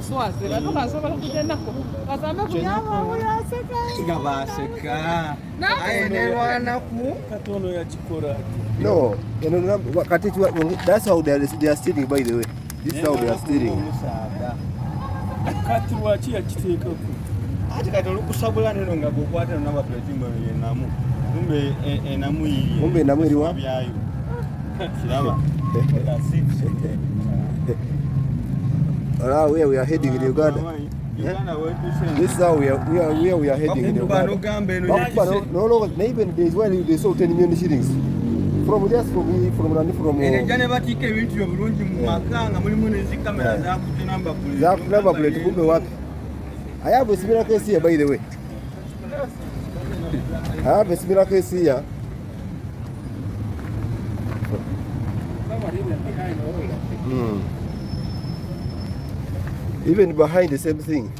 kuswaze bano basobola kugendako bazame kunyama uyaseka ngabaseka ayenelwana ku katono ya chikora no kati that's how they are stealing, by the way. This is how they are stealing. kati wachi ya kiteka ku ati kati olukusabula neno nga gokwata namba platinum yenamu umbe enamu iriwa byayo kiraba where we are heading in Uganda. This is how we are heading in Uganda. No, even there is why they sold 10 million shillings. From jane batike ebintu ebulungi mu makanga mulimu nezi kamera za kutinamba plate. Za number plate kumbe wapi? I have a similar case here, by the way. I have a similar case here. Even behind the same thing.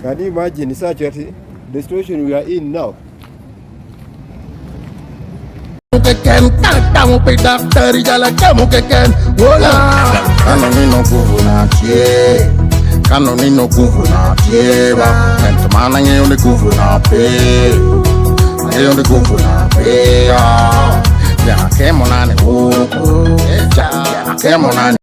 Can you imagine such the situation we are in now? Canonino governante ba entomana ngeyonde governante ngeyonde governante ya kemonane o ya kemonane